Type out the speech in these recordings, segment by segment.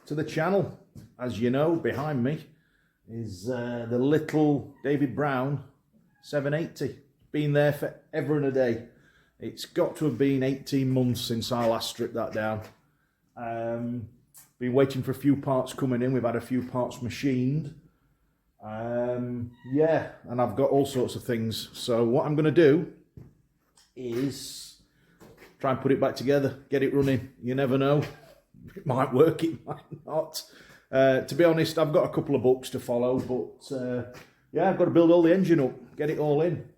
to the channel. As you know, behind me is the little David Brown 780. Been there forever and a day. It's got to have been 18 months since I last stripped that down. Been waiting for a few parts coming in. We've had a few parts machined. Yeah, and I've got all sorts of things. So what I'm going to do is try and put it back together, get it running. You never know. It might work, it might not. To be honest, I've got a couple of books to follow, but yeah, I've got to build all the engine up, get it all in.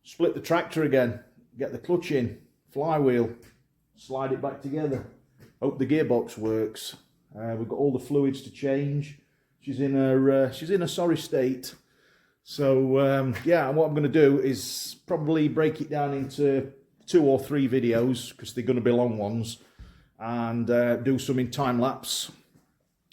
Split the tractor again, get the clutch in, flywheel, slide it back together. Hope the gearbox works. We've got all the fluids to change. She's in a sorry state. So yeah, what I'm going to do is probably break it down into 2 or 3 videos, because they're going to be long ones, and do some in time lapse,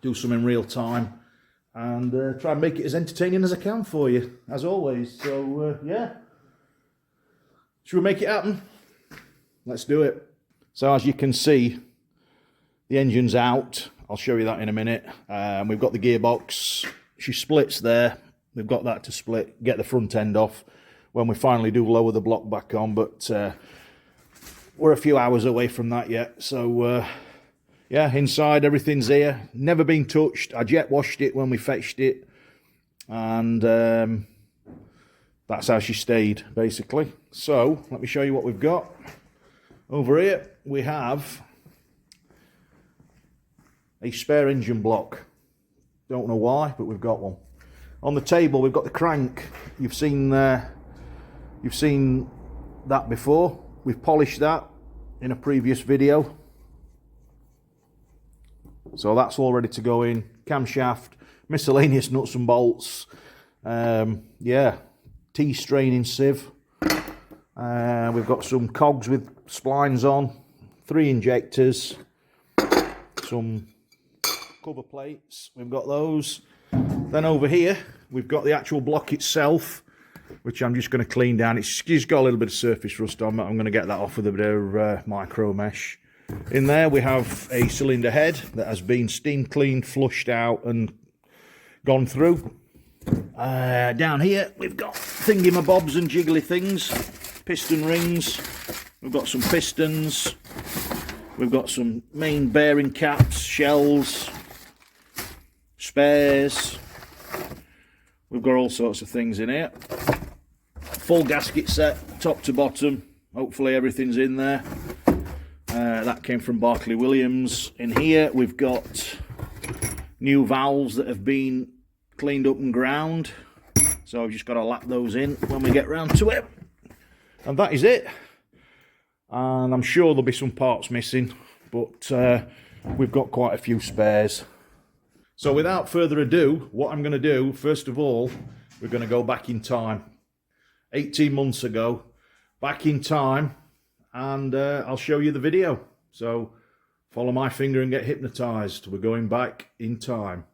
do some in real time, and try and make it as entertaining as I can for you, as always. So yeah, should we make it happen? Let's do it. So as you can see, the engine's out. I'll show you that in a minute. We've got the gearbox. She splits there. We've got that to split, get the front end off when we finally do lower the block back on, but we're a few hours away from that yet. So yeah, inside everything's here. Never been touched. I jet washed it when we fetched it, and that's how she stayed, basically. So let me show you what we've got. Over here we have a spare engine block. Don't know why, but we've got one. On the table we've got the crank. You've seen that before. We've polished that in a previous video. So that's all ready to go in. Camshaft, miscellaneous nuts and bolts. Yeah, T-straining sieve. We've got some cogs with splines on, 3 injectors, some cover plates, we've got those. Then over here we've got the actual block itself, which I'm just going to clean down. It's got a little bit of surface rust on it. I'm going to get that off with a bit of micro mesh. In there we have a cylinder head that has been steam cleaned, flushed out and gone through. Down here we've got thingy-mabobs and jiggly things, piston rings, we've got some pistons, we've got some main bearing caps, shells, spares, we've got all sorts of things in here. Full gasket set, top to bottom, hopefully everything's in there. That came from Barclay Williams. In here we've got new valves that have been cleaned up and ground, so I've just got to lap those in when we get round to it. And that is it. And I'm sure there'll be some parts missing, but we've got quite a few spares. So without further ado, what I'm going to do, first of all, we're going to go back in time. 18 months ago, back in time, and I'll show you the video. So follow my finger and get hypnotized. We're going back in time.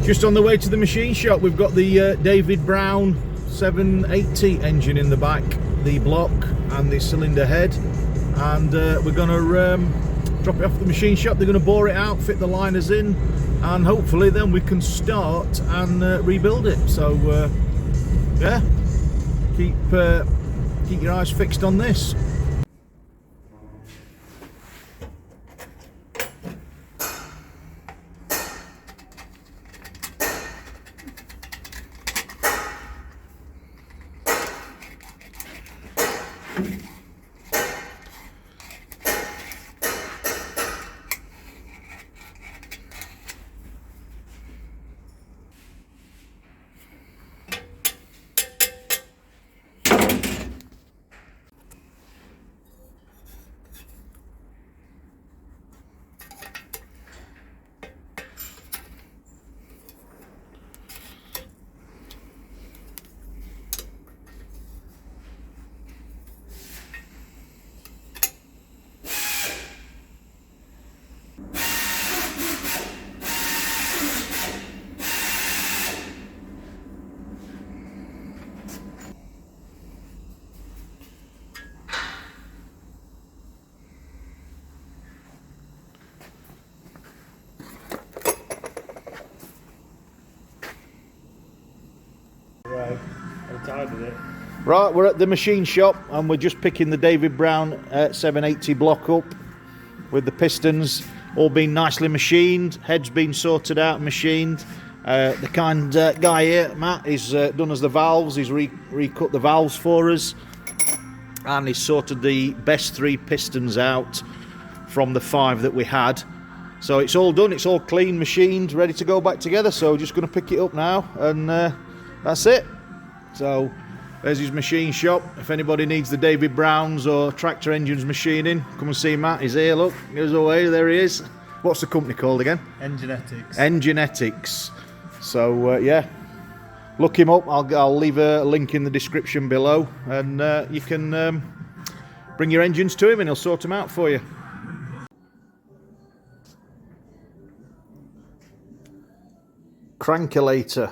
Just on the way to the machine shop, we've got the David Brown 780 engine in the back, the block and the cylinder head, and we're going to drop it off at the machine shop. They're going to bore it out, fit the liners in, and hopefully then we can start and rebuild it. So yeah, keep your eyes fixed on this. Right, we're at the machine shop and we're just picking the David Brown 780 block up with the pistons all being nicely machined, heads been sorted out and machined. The kind guy here, Matt, is done us the valves. He's recut the valves for us, and he's sorted the best 3 pistons out from the 5 that we had. So it's all done, it's all clean, machined, ready to go back together. So we're just going to pick it up now, and that's it. So there's his machine shop. If anybody needs the David Browns or tractor engines machining, come and see Matt. He's here, look, here's away, there he is. What's the company called again? Enginetics. Enginetics. So yeah, look him up. I'll leave a link in the description below, and you can bring your engines to him and he'll sort them out for you. Crankulator.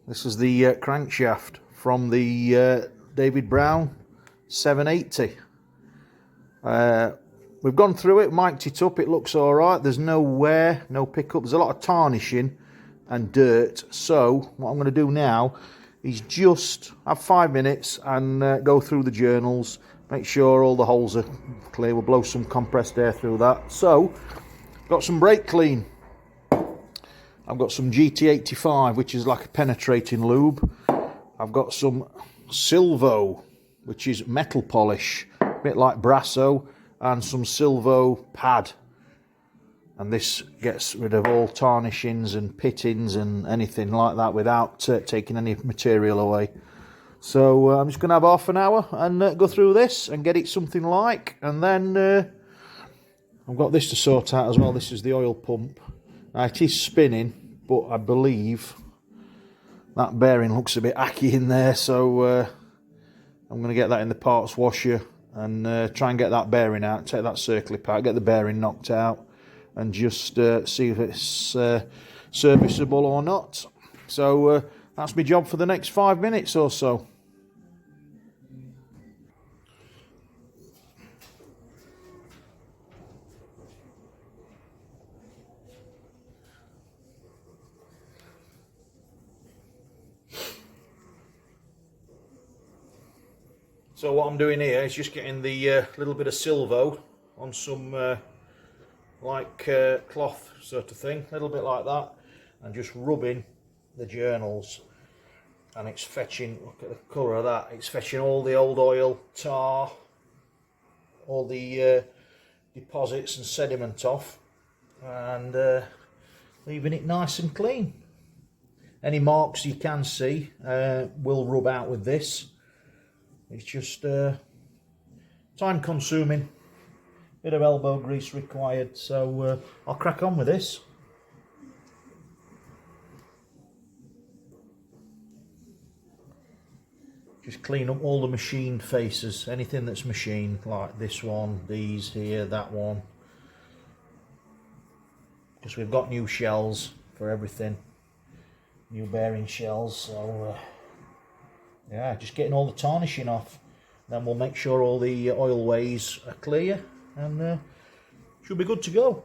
This is the crankshaft from the David Brown 780. We've gone through it, mic'd it up, it looks alright. There's no wear, no pickup. There's a lot of tarnishing and dirt. So what I'm going to do now is just have 5 minutes and go through the journals, make sure all the holes are clear. We'll blow some compressed air through that. So got some brake clean. I've got some GT85, which is like a penetrating lube. I've got some Silvo, which is metal polish, a bit like Brasso, and some Silvo pad. And this gets rid of all tarnishings and pittings and anything like that without taking any material away. So I'm just going to have half an hour and go through this and get it something like. And then I've got this to sort out as well. This is the oil pump. Now it is spinning, but I believe that bearing looks a bit hacky in there. So I'm going to get that in the parts washer and try and get that bearing out, take that circlip apart, get the bearing knocked out, and just see if it's serviceable or not. So that's my job for the next 5 minutes or so. So what I'm doing here is just getting the little bit of Silvo on some cloth sort of thing, a little bit like that, and just rubbing the journals, and it's fetching, look at the colour of that, it's fetching all the old oil, tar, all the deposits and sediment off, and leaving it nice and clean. Any marks you can see will rub out with this. It's just time consuming, bit of elbow grease required, so I'll crack on with this. Just clean up all the machined faces, anything that's machined, like this one, these here, that one, because we've got new shells for everything, new bearing shells, so yeah, just getting all the tarnishing off. Then we'll make sure all the oil ways are clear, and should be good to go.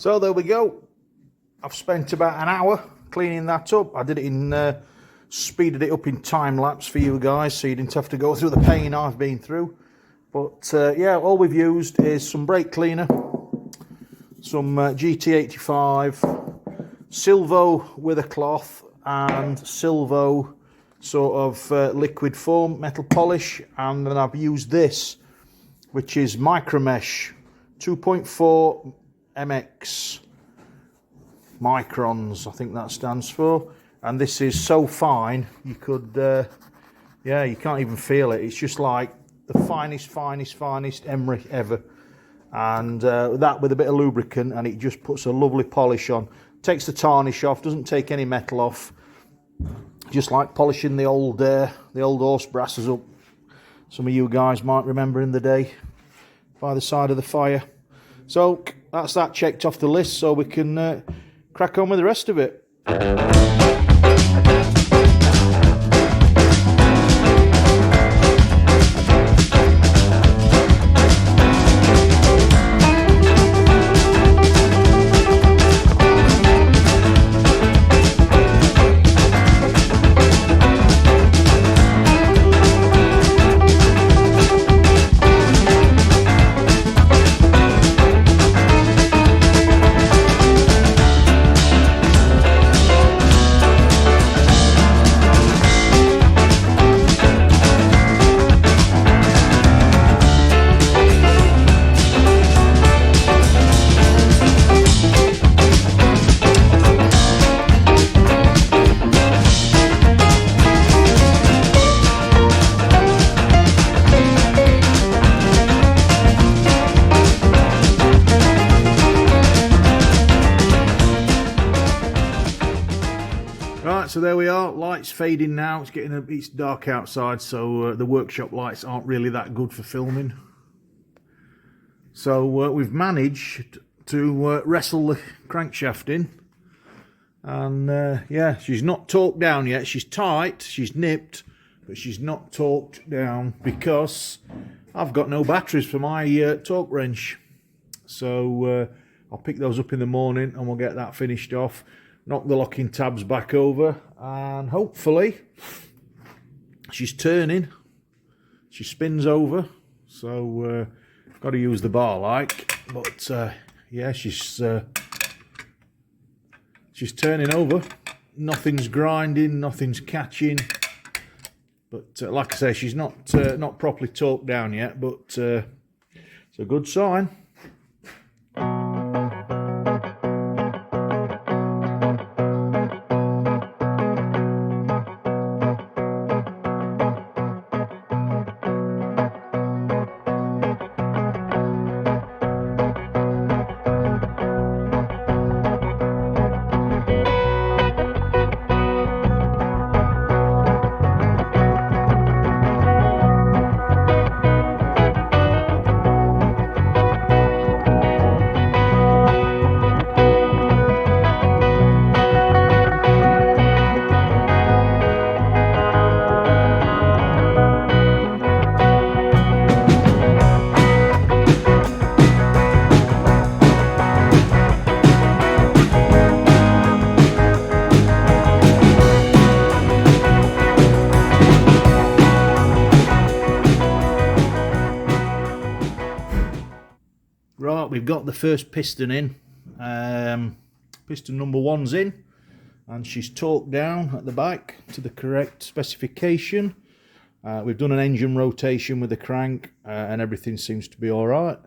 So there we go. I've spent about an hour cleaning that up. I did it in, speeded it up in time lapse for you guys, so you didn't have to go through the pain I've been through. But yeah, all we've used is some brake cleaner, some GT85, Silvo with a cloth, and Silvo sort of liquid foam metal polish, and then I've used this, which is Micromesh 2.4 MX microns, I think that stands for, and this is so fine you could yeah, you can't even feel it. It's just like the finest emery ever, and that with a bit of lubricant, and it just puts a lovely polish on. Takes the tarnish off, doesn't take any metal off, just like polishing the old horse brasses up. Some of you guys might remember in the day by the side of the fire. So that's that checked off the list, so we can crack on with the rest of it. So there we are, lights fading now. It's dark outside, so the workshop lights aren't really that good for filming. So we've managed to wrestle the crankshaft in, and yeah, she's not torqued down yet. She's tight, she's nipped, but she's not torqued down because I've got no batteries for my torque wrench. So I'll pick those up in the morning and we'll get that finished off. Knock the locking tabs back over, and hopefully she's turning. She spins over, so got to use the bar like. But yeah, she's turning over. Nothing's grinding, nothing's catching. But like I say, she's not properly torqued down yet. But it's a good sign. Right, we've got the first piston in. Piston number 1's in, and she's torqued down at the back to the correct specification. We've done an engine rotation with the crank, and everything seems to be all right.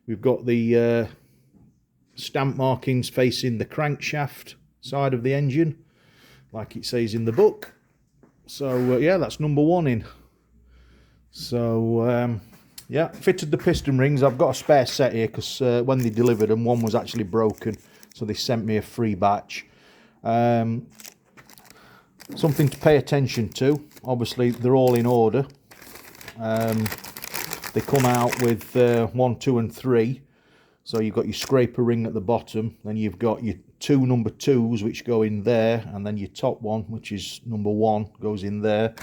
We've got the stamp markings facing the crankshaft side of the engine, like it says in the book. So yeah, that's number 1 in. So yeah, fitted the piston rings. I've got a spare set here because when they delivered them, one was actually broken, so they sent me a free batch. Something to pay attention to. Obviously, they're all in order. They come out with 1, 2 and 3. So you've got your scraper ring at the bottom, then you've got your 2 number 2s which go in there, and then your top one, which is number 1, goes in there.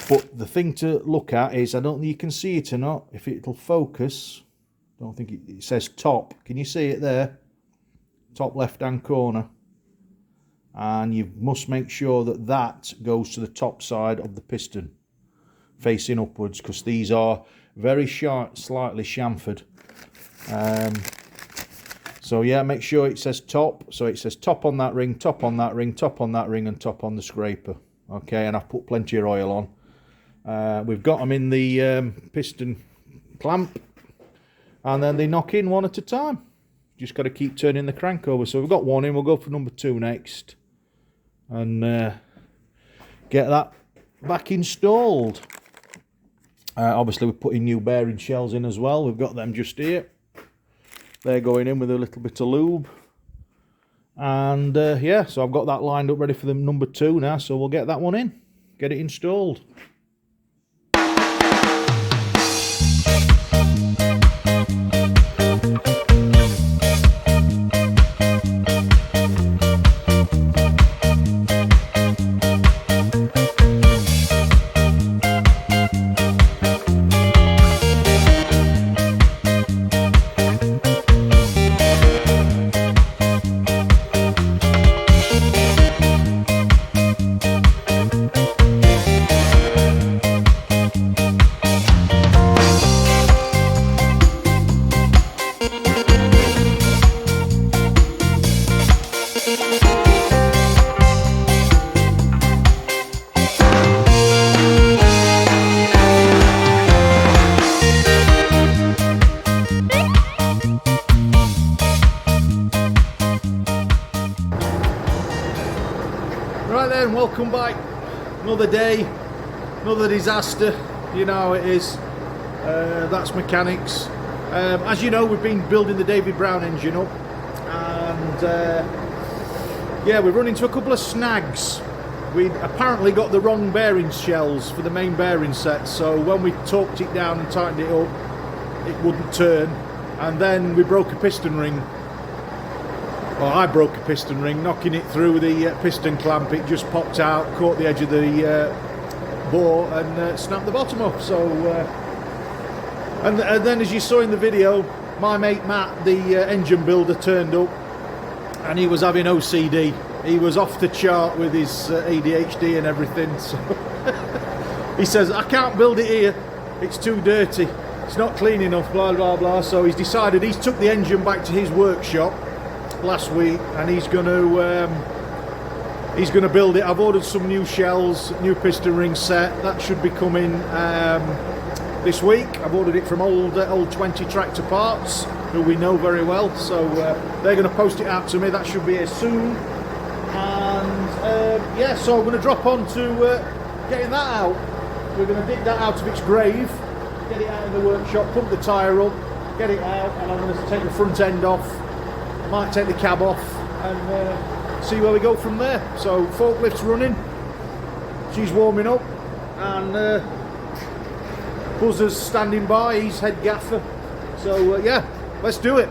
But the thing to look at is, I don't think you can see it or not, if it'll focus. I don't think it says top. Can you see it there? top left hand corner, and you must make sure that that goes to the top side of the piston facing upwards, because these are very sharp, slightly chamfered. So yeah, make sure it says top. So it says top on that ring, top on that ring, top on that ring, and top on the scraper. Okay, and I've put plenty of oil on. We've got them in the piston clamp, and then they knock in one at a time. Just got to keep turning the crank over. So we've got one in, we'll go for number 2 next, and get that back installed. Obviously we're putting new bearing shells in as well. We've got them just here. They're going in with a little bit of lube. And yeah, so I've got that lined up ready for the number 2 now, so we'll get that one in, get it installed. Right then, welcome back. Another day, another disaster. You know how it is. That's mechanics. As you know, we've been building the David Brown engine up, and yeah, we've run into a couple of snags. We apparently got the wrong bearing shells for the main bearing set, so when we torqued it down and tightened it up, it wouldn't turn, and then we broke a piston ring. Well, I broke a piston ring, knocking it through the piston clamp. It just popped out, caught the edge of the bore, and snapped the bottom off. So, and then, as you saw in the video, my mate Matt, the engine builder, turned up, and he was having OCD. He was off the chart with his ADHD and everything. So he says, "I can't build it here. It's too dirty. It's not clean enough." Blah blah blah. So he's decided he's took the engine back to his workshop last week, and he's going to build it. I've ordered some new shells, new piston ring set. That should be coming this week. I've ordered it from old 20 Tractor Parts, who we know very well. So they're going to post it out to me. That should be here soon. And yeah, so I'm going to drop on to getting that out. We're going to dig that out of its grave, get it out in the workshop, pump the tyre up, get it out, and I'm going to take the front end off. Might take the cab off and see where we go from there. So forklift's running, she's warming up, and Buzzer's standing by, he's head gaffer. So yeah, let's do it.